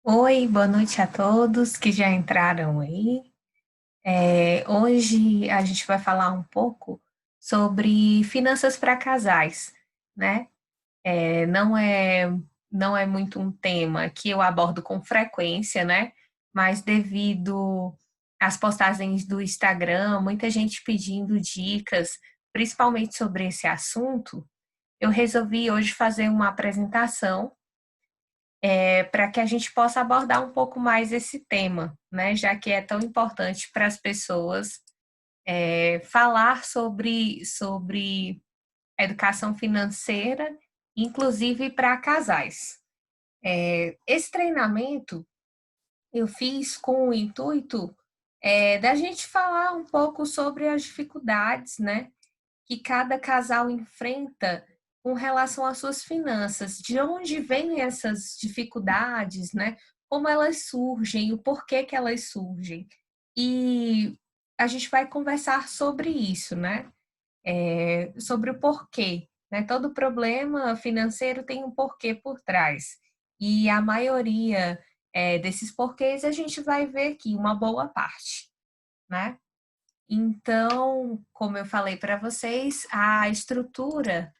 Oi, boa noite a todos que já entraram aí. Hoje a gente vai falar um pouco sobre finanças para casais, né? Não é muito um tema que eu abordo com frequência, né? Mas devido às postagens do Instagram, muita gente pedindo dicas, principalmente sobre esse assunto, eu resolvi hoje fazer uma apresentação para que a gente possa abordar um pouco mais esse tema, né? Já que é tão importante para as pessoas falar sobre educação financeira, inclusive para casais. Esse treinamento eu fiz com o intuito da gente falar um pouco sobre as dificuldades, né, que cada casal enfrenta com relação às suas finanças, de onde vêm essas dificuldades, né? Como elas surgem, o porquê que elas surgem. E a gente vai conversar sobre isso, né? Sobre o porquê, né? Todo problema financeiro tem um porquê por trás. E a maioria desses porquês a gente vai ver aqui, uma boa parte, né? Então, como eu falei para vocês, a estrutura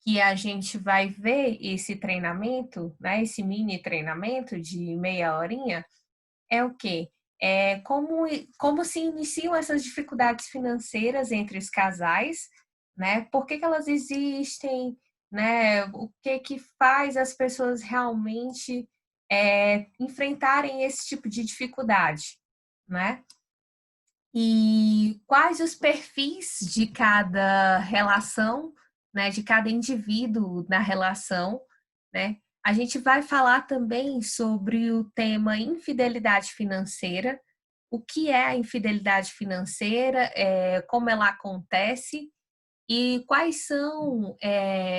que a gente vai ver esse treinamento, né, esse mini treinamento de meia horinha, é o quê? Como se iniciam essas dificuldades financeiras entre os casais, né? Por que que elas existem, né? O que que faz as pessoas realmente enfrentarem esse tipo de dificuldade, né? E quais os perfis de cada relação, né, de cada indivíduo na relação, né? A gente vai falar também sobre o tema infidelidade financeira, o que é a infidelidade financeira, como ela acontece e quais são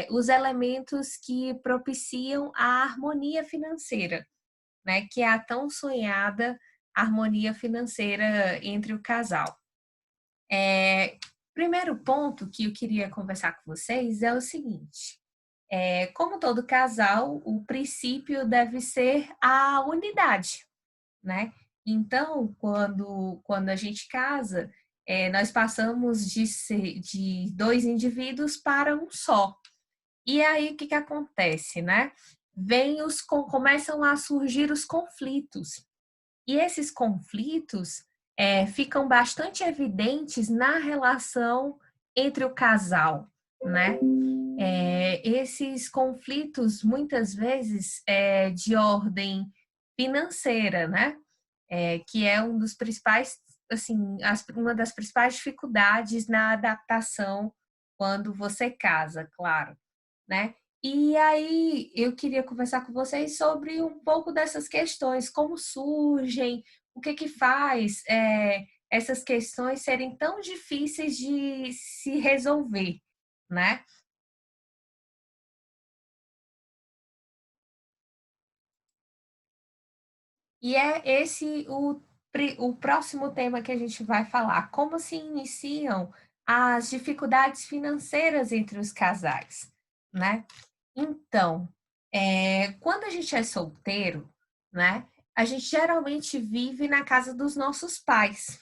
os elementos que propiciam a harmonia financeira, né? Que é a tão sonhada harmonia financeira entre o casal. Primeiro ponto que eu queria conversar com vocês é o seguinte: como todo casal, o princípio deve ser a unidade, né? Então, quando a gente casa, nós passamos de dois indivíduos para um só. E aí, o que, que acontece, né? Começam a surgir os conflitos. E esses conflitos ficam bastante evidentes na relação entre o casal, né? Esses conflitos, muitas vezes, de ordem financeira, né? Que é um dos principais, assim, uma das principais dificuldades na adaptação quando você casa, claro, né? E aí eu queria conversar com vocês sobre um pouco dessas questões, como surgem, o que que faz essas questões serem tão difíceis de se resolver, né? E é esse o próximo tema que a gente vai falar, como se iniciam as dificuldades financeiras entre os casais, né? Então, quando a gente é solteiro, né, a gente geralmente vive na casa dos nossos pais.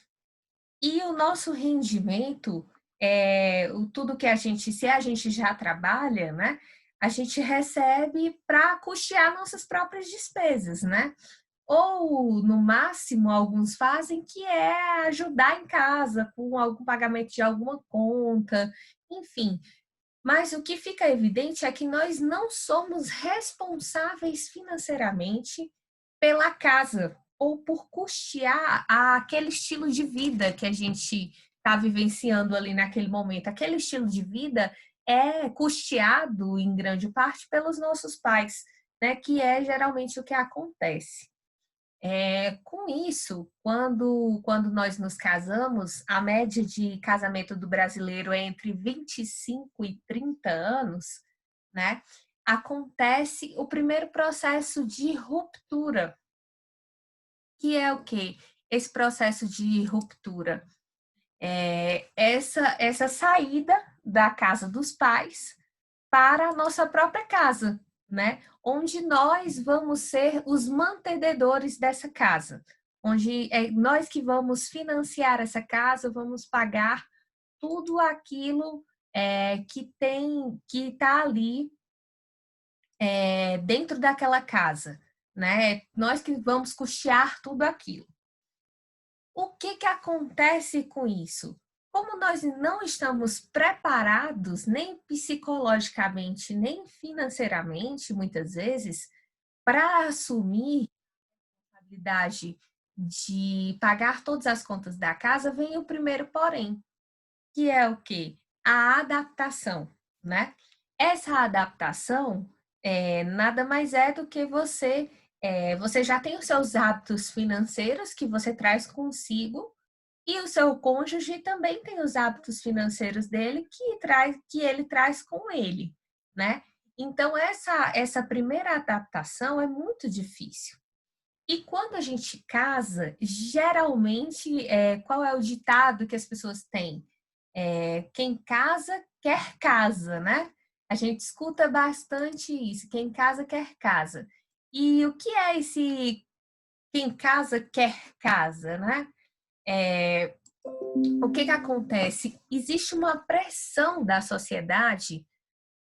E o nosso rendimento, tudo que a gente, se a gente já trabalha, né, a gente recebe para custear nossas próprias despesas, né? Ou, no máximo, alguns fazem que é ajudar em casa com algum pagamento de alguma conta, enfim. Mas o que fica evidente é que nós não somos responsáveis financeiramente pela casa ou por custear aquele estilo de vida que a gente está vivenciando ali naquele momento. Aquele estilo de vida é custeado em grande parte pelos nossos pais, né? Que é geralmente o que acontece. Com isso, quando nós nos casamos, a média de casamento do brasileiro é entre 25 e 30 anos, né? Acontece o primeiro processo de ruptura, que é o quê? Esse processo de ruptura é essa saída da casa dos pais para a nossa própria casa, né? Onde nós vamos ser os mantenedores dessa casa, onde é nós que vamos financiar essa casa, vamos pagar tudo aquilo que está ali dentro daquela casa, né? Nós que vamos custear tudo aquilo. O que que acontece com isso? Como nós não estamos preparados, nem psicologicamente, nem financeiramente, muitas vezes, para assumir a habilidade de pagar todas as contas da casa, vem o primeiro porém, que é o quê? A adaptação, né? Essa adaptação nada mais é do que você já tem os seus hábitos financeiros que você traz consigo e o seu cônjuge também tem os hábitos financeiros dele que ele traz com ele, né? Então essa primeira adaptação é muito difícil. E quando a gente casa, geralmente, qual é o ditado que as pessoas têm? Quem casa, quer casa, né? A gente escuta bastante isso. Quem casa, quer casa. E o que é esse quem casa, quer casa, né? O que que acontece? Existe uma pressão da sociedade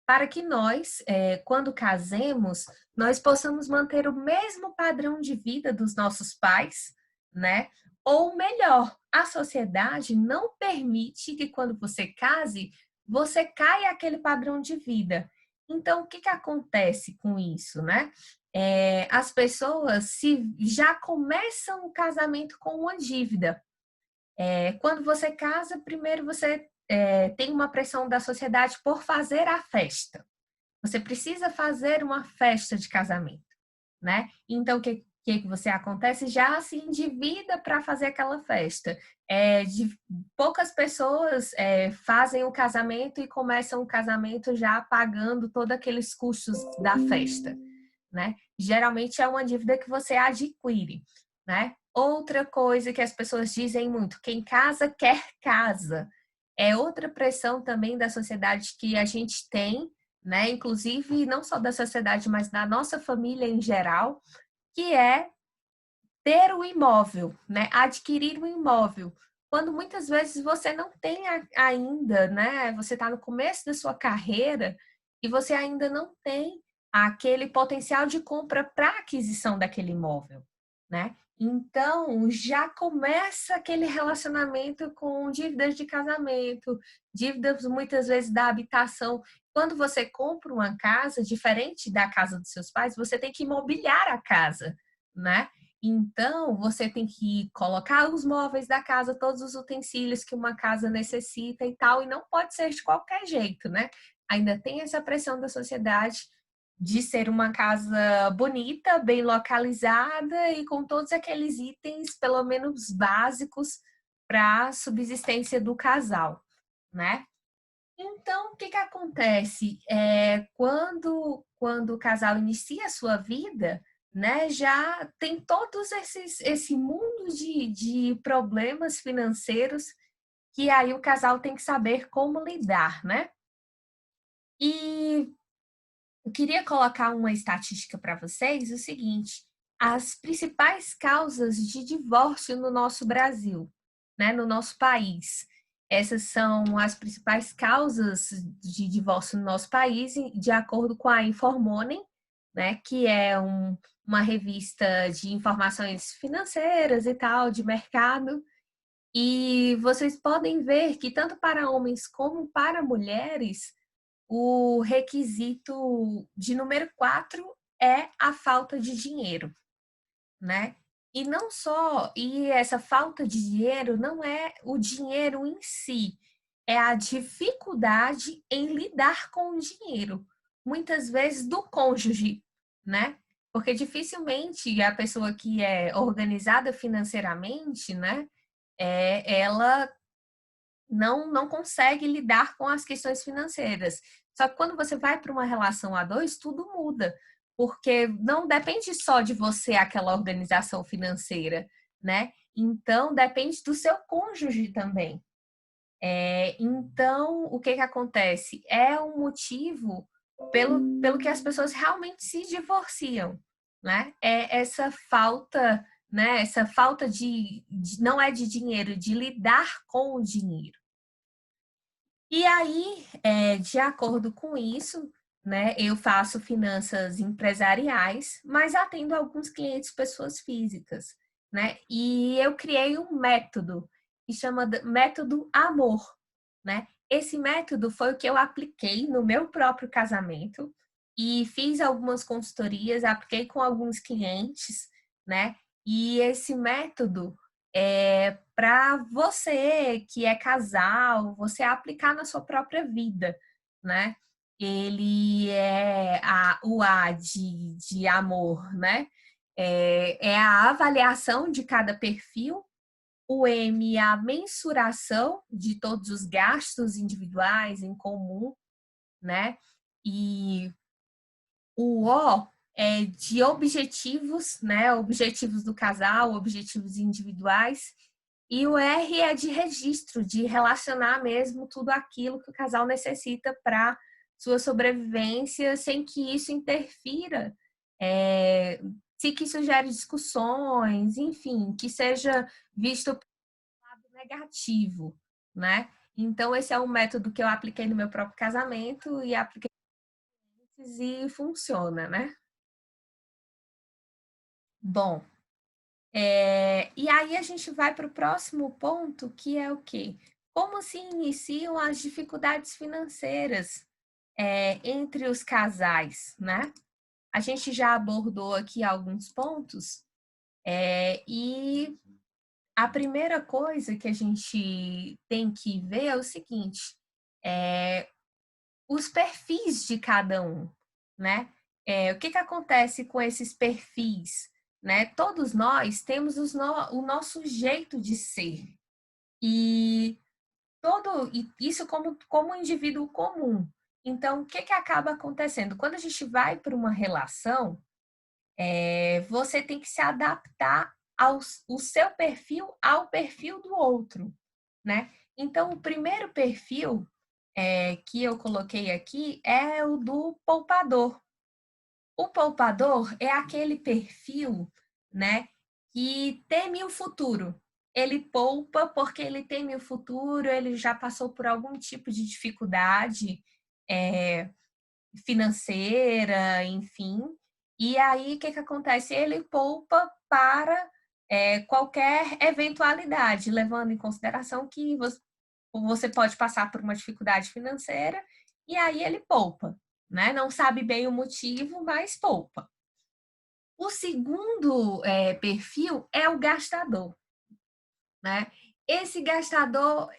para que nós, quando casemos, nós possamos manter o mesmo padrão de vida dos nossos pais, né? Ou melhor, a sociedade não permite que quando você case, você caia aquele padrão de vida. Então, o que que acontece com isso, né? As pessoas se já começam o casamento com uma dívida. Quando você casa, primeiro você tem uma pressão da sociedade por fazer a festa. Você precisa fazer uma festa de casamento, né? Então, o que você acontece? Já se endivida para fazer aquela festa. Poucas pessoas fazem o casamento e começam o casamento já pagando todos aqueles custos da festa, né? Geralmente é uma dívida que você adquire, né? Outra coisa que as pessoas dizem muito, quem casa quer casa. É outra pressão também da sociedade que a gente tem, né? Inclusive não só da sociedade, mas da nossa família em geral, que é ter o imóvel, né? Adquirir o imóvel. Quando muitas vezes você não tem ainda, né? Você está no começo da sua carreira e você ainda não tem aquele potencial de compra para aquisição daquele imóvel, né? Então, já começa aquele relacionamento com dívidas de casamento, dívidas muitas vezes da habitação. Quando você compra uma casa, diferente da casa dos seus pais, você tem que imobiliar a casa, né? Então, você tem que colocar os móveis da casa, todos os utensílios que uma casa necessita e tal, e não pode ser de qualquer jeito, né? Ainda tem essa pressão da sociedade de ser uma casa bonita, bem localizada e com todos aqueles itens, pelo menos básicos, para a subsistência do casal, né? Então, o que que acontece? Quando o casal inicia a sua vida, né, já tem todos esse mundo de problemas financeiros que aí o casal tem que saber como lidar, né? E eu queria colocar uma estatística para vocês, o seguinte, as principais causas de divórcio no nosso Brasil, né, no nosso país. Essas são as principais causas de divórcio no nosso país, de acordo com a Informoney, né, que é uma revista de informações financeiras e tal, de mercado. E vocês podem ver que tanto para homens como para mulheres, o requisito de número 4 é a falta de dinheiro, né? E não só, e essa falta de dinheiro não é o dinheiro em si, é a dificuldade em lidar com o dinheiro, muitas vezes do cônjuge, né? Porque dificilmente a pessoa que é organizada financeiramente, né, ela não consegue lidar com as questões financeiras. Só que quando você vai para uma relação a dois, tudo muda, porque não depende só de você aquela organização financeira, né? Então depende do seu cônjuge também. Então, o que que acontece? É um motivo pelo que as pessoas realmente se divorciam, né? É essa falta, né? Essa falta não é de dinheiro, de lidar com o dinheiro. E aí, de acordo com isso, né, eu faço finanças empresariais, mas atendo alguns clientes pessoas físicas, né? E eu criei um método que chama método Amor, né? Esse método foi o que eu apliquei no meu próprio casamento e fiz algumas consultorias, apliquei com alguns clientes, né? E esse método para você que é casal, você aplicar na sua própria vida, né? Ele é o A de amor, né? É a avaliação de cada perfil, o M é a mensuração de todos os gastos individuais em comum, né? E o O é de objetivos, né? Objetivos do casal, objetivos individuais. E o R é de registro, de relacionar mesmo tudo aquilo que o casal necessita para sua sobrevivência, sem que isso interfira, sem que isso gere discussões, enfim, que seja visto pelo lado negativo, né? Então, esse é um método que eu apliquei no meu próprio casamento e apliquei e funciona, né? Bom, e aí a gente vai para o próximo ponto, que é o quê? Como se iniciam as dificuldades financeiras entre os casais, né? A gente já abordou aqui alguns pontos, e a primeira coisa que a gente tem que ver é o seguinte: os perfis de cada um, né? O que acontece com esses perfis? Né? Todos nós temos o nosso jeito de ser. E isso como um indivíduo comum. Então, o que acaba acontecendo? Quando a gente vai para uma relação, você tem que se adaptar o seu perfil ao perfil do outro, né? Então, o primeiro perfil que eu coloquei aqui é o do poupador. O poupador é aquele perfil, né, que teme o futuro. Ele poupa porque ele teme o futuro, ele já passou por algum tipo de dificuldade é, financeira, enfim. E aí, o que acontece? Ele poupa para qualquer eventualidade, levando em consideração que você pode passar por uma dificuldade financeira e aí ele poupa, né? Não sabe bem o motivo, mas poupa. O segundo perfil é o gastador, né? Esse gastador,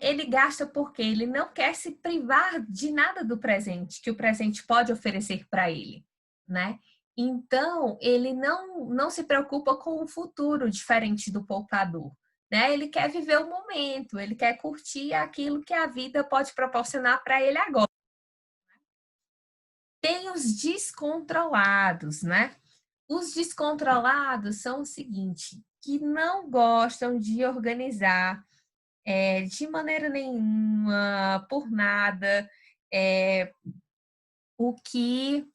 ele gasta porque ele não quer se privar de nada do presente, que o presente pode oferecer para ele, né? Então, ele não se preocupa com o futuro, diferente do poupador, né? Ele quer viver o momento, ele quer curtir aquilo que a vida pode proporcionar para ele agora. Tem os descontrolados, né? Os descontrolados são o seguinte, que não gostam de organizar de maneira nenhuma, por nada, o que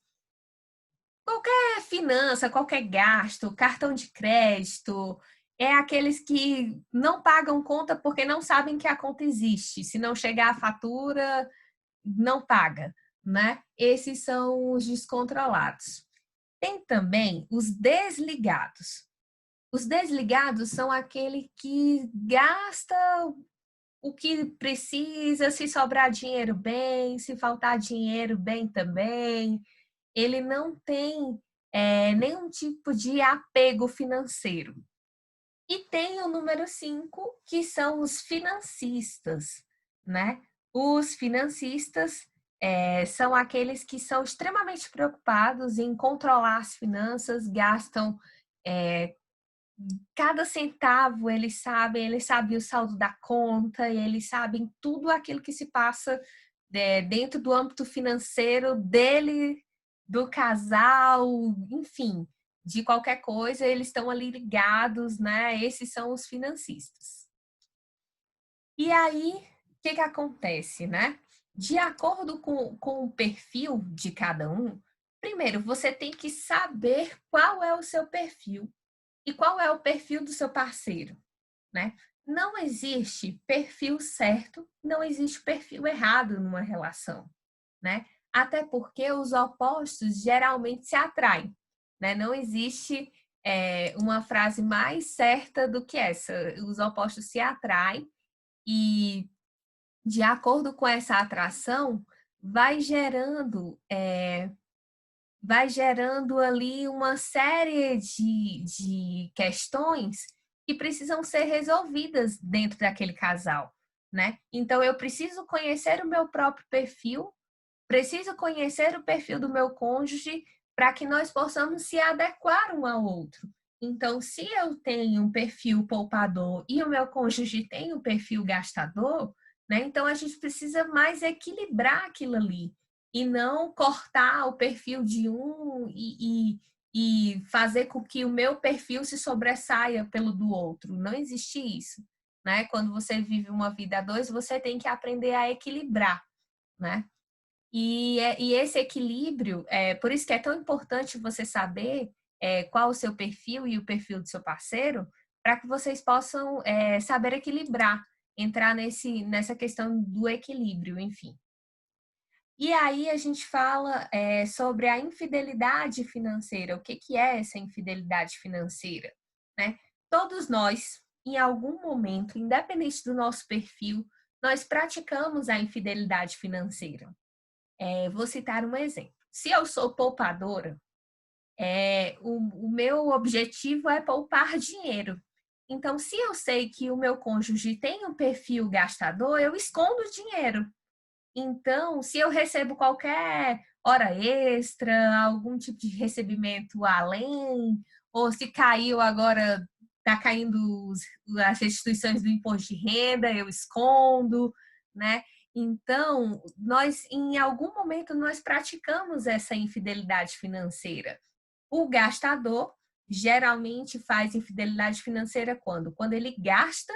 qualquer finança, qualquer gasto, cartão de crédito, é aqueles que não pagam conta porque não sabem que a conta existe. Se não chegar a fatura, não paga, né? Esses são os descontrolados. Tem também os desligados. Os desligados são aquele que gasta o que precisa, se sobrar dinheiro bem, se faltar dinheiro bem também. Ele não tem nenhum tipo de apego financeiro. E tem o número 5, que são os financistas, né? Os financistas são aqueles que são extremamente preocupados em controlar as finanças, gastam cada centavo, eles sabem o saldo da conta, eles sabem tudo aquilo que se passa dentro do âmbito financeiro dele, do casal, enfim, de qualquer coisa, eles estão ali ligados, né? Esses são os financistas. E aí, o que acontece, né? De acordo com o perfil de cada um, primeiro você tem que saber qual é o seu perfil e qual é o perfil do seu parceiro, né? Não existe perfil certo, não existe perfil errado numa relação, né? Até porque os opostos geralmente se atraem, né? Não existe uma frase mais certa do que essa. Os opostos se atraem e, de acordo com essa atração, vai gerando, vai gerando ali uma série de questões que precisam ser resolvidas dentro daquele casal, né? Então, eu preciso conhecer o meu próprio perfil, preciso conhecer o perfil do meu cônjuge para que nós possamos se adequar um ao outro. Então, se eu tenho um perfil poupador e o meu cônjuge tem um perfil gastador, né? Então a gente precisa mais equilibrar aquilo ali e não cortar o perfil de um e fazer com que o meu perfil se sobressaia pelo do outro. Não existe isso, né? Quando você vive uma vida a dois, você tem que aprender a equilibrar, né? E esse equilíbrio, por isso que é tão importante você saber qual o seu perfil e o perfil do seu parceiro, para que vocês possam saber equilibrar, entrar nessa questão do equilíbrio, enfim. E aí a gente fala sobre a infidelidade financeira. O que é essa infidelidade financeira? Né? Todos nós, em algum momento, independente do nosso perfil, nós praticamos a infidelidade financeira. Vou citar um exemplo. Se eu sou poupadora, o meu objetivo é poupar dinheiro. Então, se eu sei que o meu cônjuge tem um perfil gastador, eu escondo o dinheiro. Então, se eu recebo qualquer hora extra, algum tipo de recebimento além, ou se caiu agora, está caindo as restituições do imposto de renda, eu escondo, né? Então, nós, em algum momento, nós praticamos essa infidelidade financeira. O gastador geralmente faz infidelidade financeira quando? Quando ele gasta,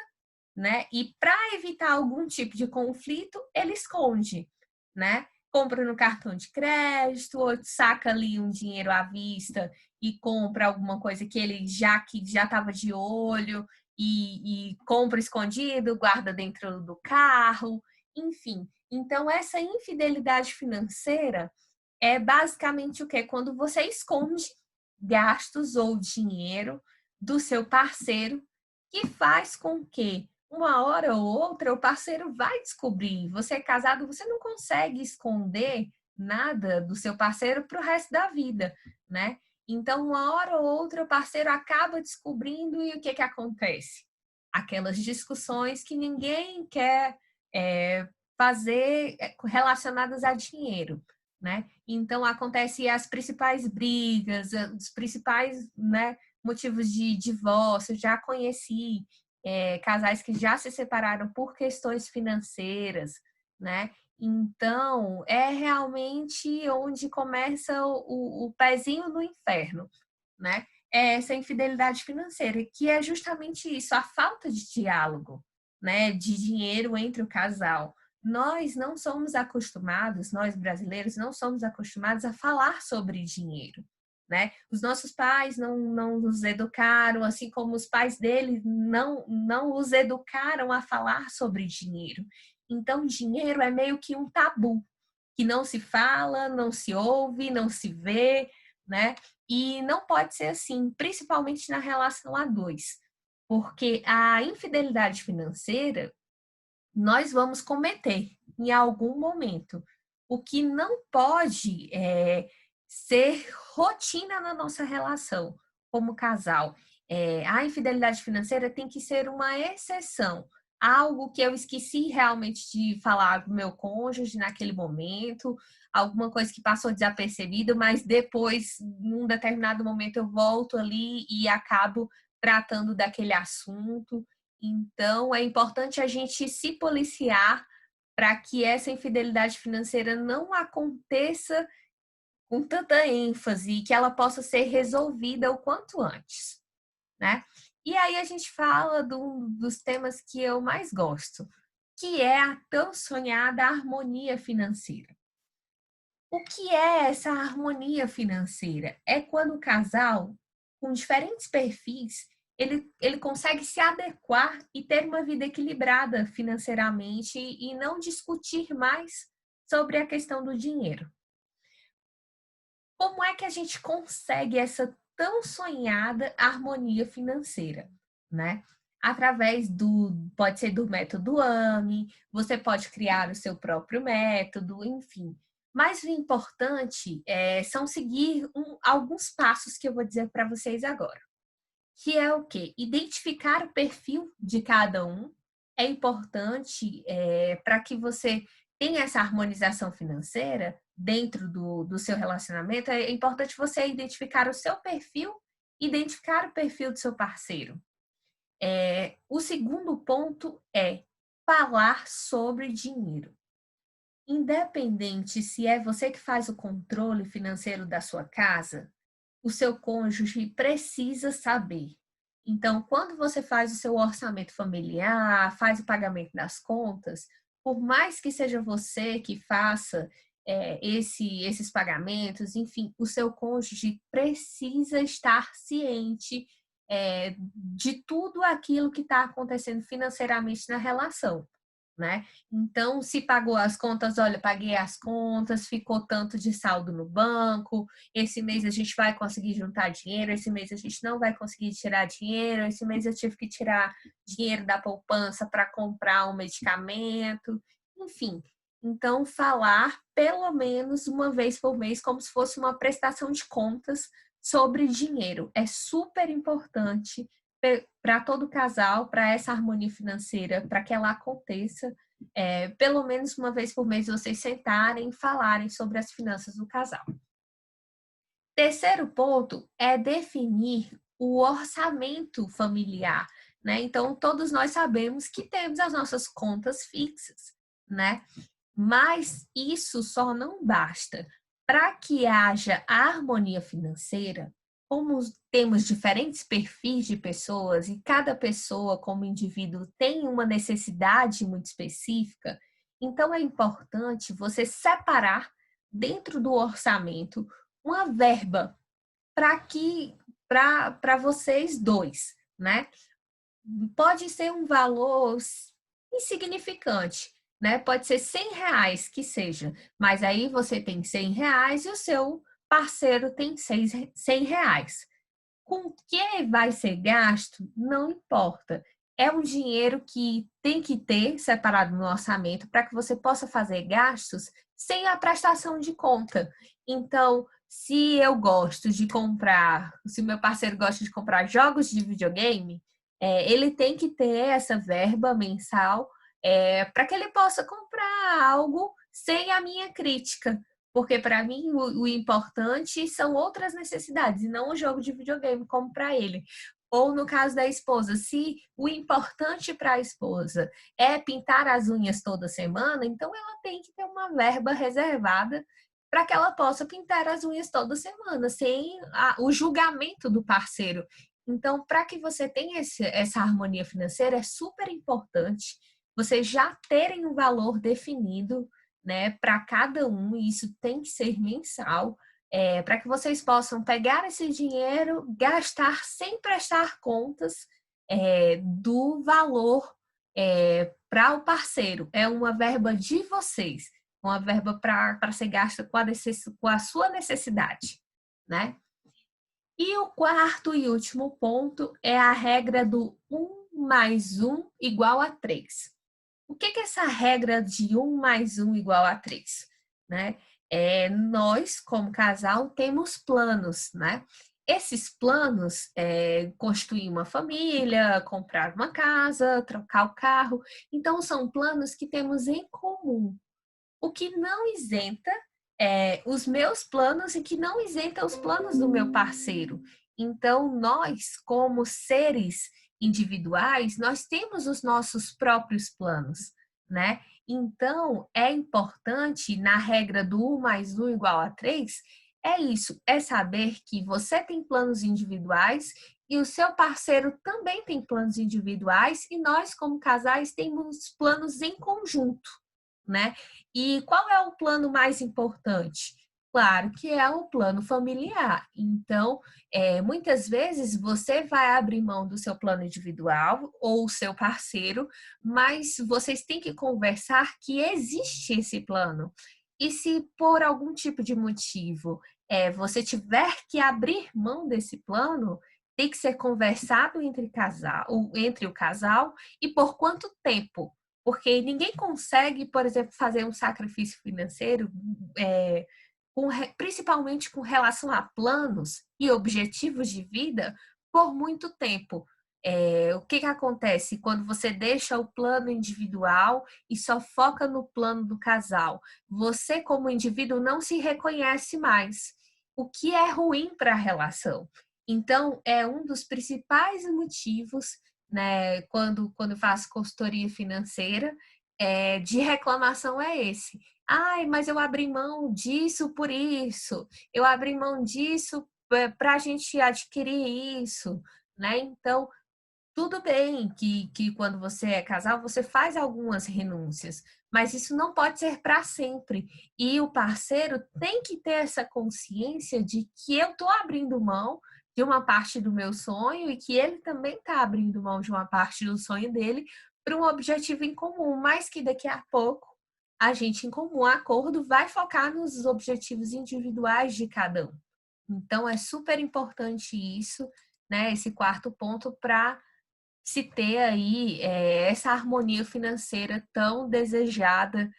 né? E para evitar algum tipo de conflito, ele esconde, né? Compra no cartão de crédito, ou saca ali um dinheiro à vista e compra alguma coisa que já estava de olho e compra escondido, guarda dentro do carro, enfim. Então, essa infidelidade financeira é basicamente o que? Quando você esconde gastos ou dinheiro do seu parceiro, que faz com que uma hora ou outra o parceiro vai descobrir. Você é casado, você não consegue esconder nada do seu parceiro para o resto da vida, né? Então, uma hora ou outra o parceiro acaba descobrindo e o que acontece? Aquelas discussões que ninguém quer fazer relacionadas a dinheiro, né? Então, acontecem as principais brigas, os principais, né, motivos de divórcio. Já conheci casais que já se separaram por questões financeiras, né? Então, é realmente onde começa o pezinho no inferno, né? É essa infidelidade financeira, que é justamente isso, a falta de diálogo, né? De dinheiro entre o casal. Nós não somos acostumados, nós brasileiros não somos acostumados a falar sobre dinheiro, né? Os nossos pais não nos educaram, assim como os pais deles não os educaram a falar sobre dinheiro. Então, dinheiro é meio que um tabu, que não se fala, não se ouve, não se vê, né? E não pode ser assim, principalmente na relação a dois, porque a infidelidade financeira nós vamos cometer em algum momento. O que não pode ser rotina na nossa relação como casal. A infidelidade financeira tem que ser uma exceção, algo que eu esqueci realmente de falar do meu cônjuge naquele momento, alguma coisa que passou desapercebido, mas depois, num determinado momento, eu volto ali e acabo tratando daquele assunto. Então, é importante a gente se policiar para que essa infidelidade financeira não aconteça com tanta ênfase e que ela possa ser resolvida o quanto antes, né? E aí a gente fala dos temas que eu mais gosto, que é a tão sonhada harmonia financeira. O que é essa harmonia financeira? É quando o casal, com diferentes perfis, ele consegue se adequar e ter uma vida equilibrada financeiramente e não discutir mais sobre a questão do dinheiro. Como é que a gente consegue essa tão sonhada harmonia financeira, né? Através pode ser do método AME, você pode criar o seu próprio método, enfim. Mas o importante são seguir alguns passos que eu vou dizer para vocês agora. Que é o quê? Identificar o perfil de cada um. É importante para que você tenha essa harmonização financeira dentro do seu relacionamento. É importante você identificar o seu perfil, identificar o perfil do seu parceiro. O segundo ponto é falar sobre dinheiro. Independente se é você que faz o controle financeiro da sua casa, o seu cônjuge precisa saber. Então, quando você faz o seu orçamento familiar, faz o pagamento das contas, por mais que seja você que faça esses pagamentos, enfim, o seu cônjuge precisa estar ciente de tudo aquilo que está acontecendo financeiramente na relação, né? Então, se pagou as contas, olha, paguei as contas, ficou tanto de saldo no banco, esse mês a gente vai conseguir juntar dinheiro, esse mês a gente não vai conseguir tirar dinheiro, esse mês eu tive que tirar dinheiro da poupança para comprar um medicamento, enfim. Então, falar pelo menos uma vez por mês, como se fosse uma prestação de contas sobre dinheiro. É super importante para todo casal, para essa harmonia financeira, para que ela aconteça, pelo menos uma vez por mês vocês sentarem e falarem sobre as finanças do casal. Terceiro ponto é definir o orçamento familiar, né? Então, todos nós sabemos que temos as nossas contas fixas, né? Mas isso só não basta. Para que haja harmonia financeira, como temos diferentes perfis de pessoas e cada pessoa, como indivíduo, tem uma necessidade muito específica, então é importante você separar dentro do orçamento uma verba para vocês dois, né? Pode ser um valor insignificante, né? Pode ser R$ 100 que seja, mas aí você tem R$ 100 e o seu parceiro tem R$ 100. Com o que vai ser gasto, não importa. É um dinheiro que tem que ter separado no orçamento para que você possa fazer gastos sem a prestação de conta. Então, se eu gosto de comprar, se meu parceiro gosta de comprar jogos de videogame, ele tem que ter essa verba mensal para que ele possa comprar algo sem a minha crítica. Porque para mim o importante são outras necessidades e não o jogo de videogame como para ele. Ou no caso da esposa, se o importante para a esposa é pintar as unhas toda semana, então ela tem que ter uma verba reservada para que ela possa pintar as unhas toda semana, sem o julgamento do parceiro. Então, para que você tenha essa harmonia financeira, é super importante vocês já terem um valor definido, né, para cada um, e isso tem que ser mensal, para que vocês possam pegar esse dinheiro, gastar sem prestar contas do valor para o parceiro. É uma verba de vocês, uma verba para ser gasta com a sua necessidade, né? E o quarto e último ponto é a regra do 1 mais 1 igual a 3. O que é essa regra de 1 mais 1 igual a 3? Né? Nós, como casal, temos planos, né? Esses planos constituir uma família, comprar uma casa, trocar o carro. Então, são planos que temos em comum. O que não isenta os meus planos e que não isenta os planos do meu parceiro. Então, nós, como seres individuais, nós temos os nossos próprios planos, né? Então, é importante, na regra do 1 mais 1 igual a 3, é isso, é saber que você tem planos individuais e o seu parceiro também tem planos individuais e nós, como casais, temos planos em conjunto, né? E qual é o plano mais importante? Claro que é o plano familiar. Então, muitas vezes você vai abrir mão do seu plano individual ou o seu parceiro, mas vocês têm que conversar que existe esse plano. E se por algum tipo de motivo você tiver que abrir mão desse plano, tem que ser conversado entre o casal e por quanto tempo. Porque ninguém consegue, por exemplo, fazer um sacrifício financeiro, principalmente com relação a planos e objetivos de vida, por muito tempo. O que acontece quando você deixa o plano individual e só foca no plano do casal? Você, como indivíduo, não se reconhece mais, o que é ruim para a relação. Então, é um dos principais motivos, né, quando eu faço consultoria financeira, de reclamação é esse. Ai, mas eu abri mão disso por isso, eu abri mão disso para a gente adquirir isso, né? Então, tudo bem que quando você é casal, você faz algumas renúncias, mas isso não pode ser para sempre. E o parceiro tem que ter essa consciência de que eu estou abrindo mão de uma parte do meu sonho e que ele também está abrindo mão de uma parte do sonho dele para um objetivo em comum, mas que daqui a pouco a gente, em comum acordo, vai focar nos objetivos individuais de cada um. Então, é super importante isso, né? Esse quarto ponto para se ter aí essa harmonia financeira tão desejada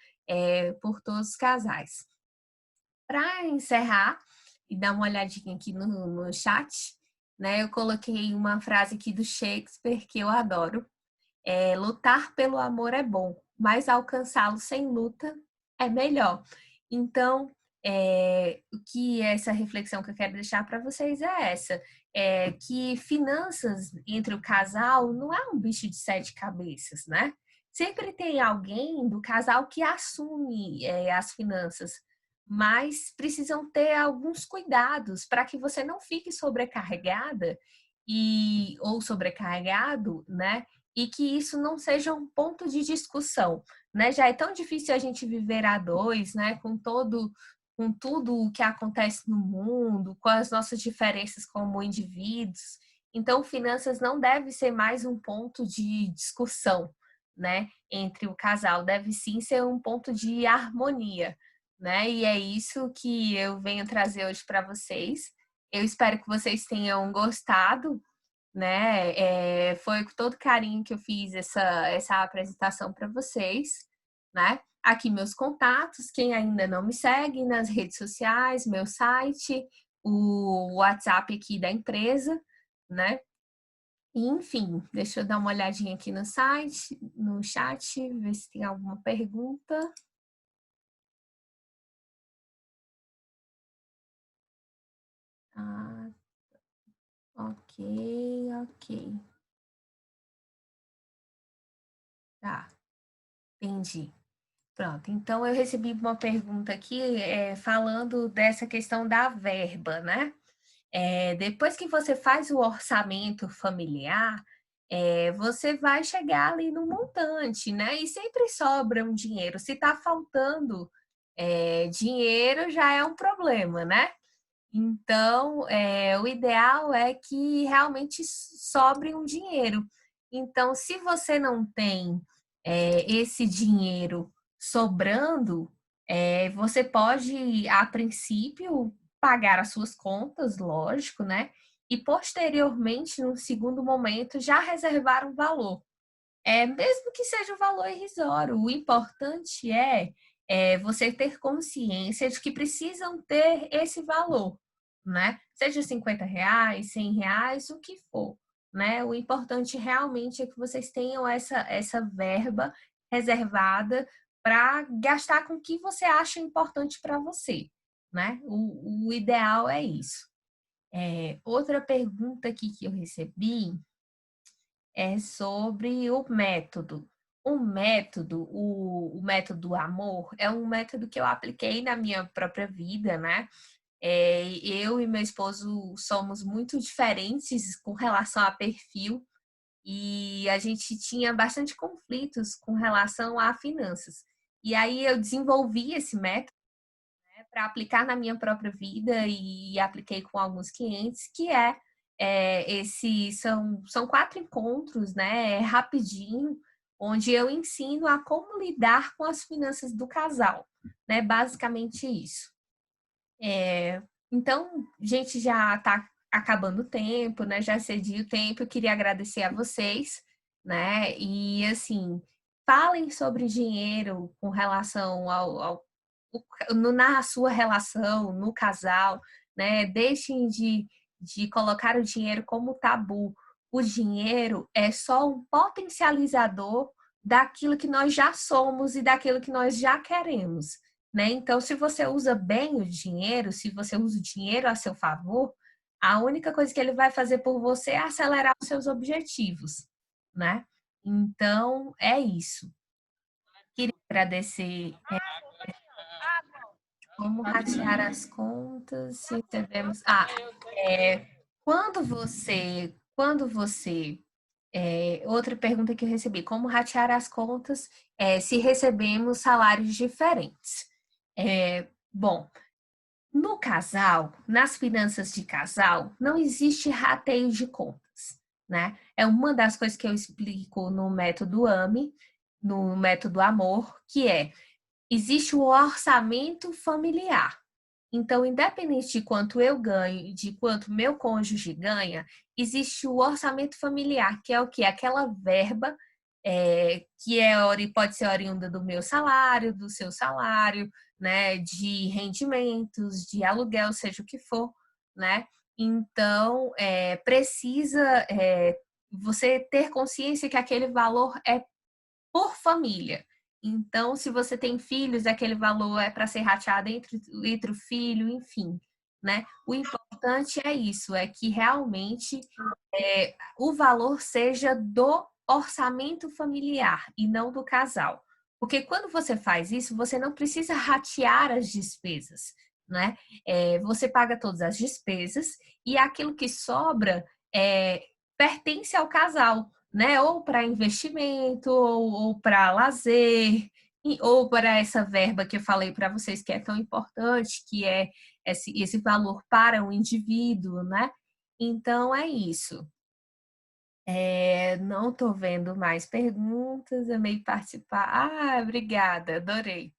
por todos os casais. Para encerrar e dar uma olhadinha aqui no chat, né, eu coloquei uma frase aqui do Shakespeare que eu adoro. Lutar pelo amor é bom, mas alcançá-lo sem luta é melhor. Então, o que essa reflexão que eu quero deixar para vocês é essa, que finanças entre o casal não é um bicho de sete cabeças, né? Sempre tem alguém do casal que assume as finanças, mas precisam ter alguns cuidados para que você não fique sobrecarregada ou sobrecarregado, né? E que isso não seja um ponto de discussão, né? Já é tão difícil a gente viver a dois, né? Com tudo o que acontece no mundo, com as nossas diferenças como indivíduos. Então, finanças não deve ser mais um ponto de discussão, né? Entre o casal, deve sim ser um ponto de harmonia, né? E é isso que eu venho trazer hoje para vocês. Eu espero que vocês tenham gostado, né? Foi com todo carinho que eu fiz essa apresentação para vocês, né? Aqui meus contatos, quem ainda não me segue nas redes sociais, meu site, o WhatsApp aqui da empresa, né? E, enfim, deixa eu dar uma olhadinha aqui no site, no chat, ver se tem alguma pergunta. Ah, ok, ok. Tá, entendi. Pronto, então eu recebi uma pergunta aqui falando dessa questão da verba, né? Depois que você faz o orçamento familiar, você vai chegar ali no montante, né? E sempre sobra um dinheiro. Se está faltando dinheiro, já é um problema, né? Então, o ideal é que realmente sobre um dinheiro. Então, se você não tem esse dinheiro sobrando, você pode, a princípio, pagar as suas contas, lógico, né? E posteriormente, no segundo momento, já reservar um valor. Mesmo que seja um valor irrisório, o importante você ter consciência de que precisam ter esse valor, né? Seja R$ 50, R$ 100, o que for, né? O importante realmente é que vocês tenham essa verba reservada para gastar com o que você acha importante para você, né? O ideal é isso. Outra pergunta aqui que eu recebi é sobre o método. O método do amor, é um método que eu apliquei na minha própria vida, né? Eu e meu esposo somos muito diferentes com relação a perfil e a gente tinha bastante conflitos com relação a finanças. E aí eu desenvolvi esse método para aplicar na minha própria vida e apliquei com alguns clientes, que são 4 encontros, né, rapidinho, onde eu ensino a como lidar com as finanças do casal, né, basicamente isso. Então, gente, já está acabando o tempo, né, já excedi o tempo, eu queria agradecer a vocês, né, e assim, falem sobre dinheiro com relação na sua relação, no casal, né? Deixem de colocar o dinheiro como tabu. O dinheiro é só um potencializador daquilo que nós já somos e daquilo que nós já queremos, né? Então, se você usa bem o dinheiro, se você usa o dinheiro a seu favor, a única coisa que ele vai fazer por você é acelerar os seus objetivos, né? Então, é isso. Queria agradecer como ratear as contas, se recebemos. Quando você, outra pergunta que eu recebi, como ratear as contas se recebemos salários diferentes? Bom, no casal, nas finanças de casal, não existe rateio de contas, né? É uma das coisas que eu explico no método AME, no método Amor, que existe o orçamento familiar. Então, independente de quanto eu ganho, de quanto meu cônjuge ganha, existe o orçamento familiar, que é o que? Aquela verba pode ser oriunda do meu salário, do seu salário, né, de rendimentos, de aluguel, seja o que for, né? Então, precisa você ter consciência que aquele valor é por família. Então, se você tem filhos, aquele valor é para ser rateado entre o filho, enfim, né? O importante é isso, é que realmente o valor seja do orçamento familiar e não do casal. Porque quando você faz isso, você não precisa ratear as despesas, né? Você paga todas as despesas e aquilo que sobra pertence ao casal, né? Ou para investimento, ou para lazer, ou para essa verba que eu falei para vocês que é tão importante, que é esse valor para o indivíduo, né? Então é isso. Não estou vendo mais perguntas, amei participar. Obrigada, adorei.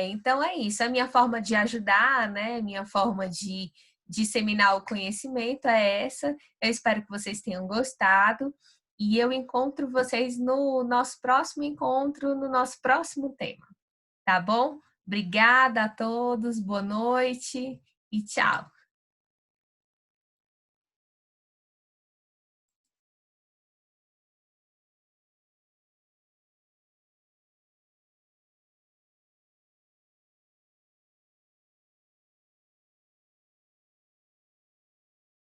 Então é isso, a minha forma de ajudar, né? Minha forma de disseminar o conhecimento é essa. Eu espero que vocês tenham gostado e eu encontro vocês no nosso próximo encontro, no nosso próximo tema, tá bom? Obrigada a todos, boa noite e tchau.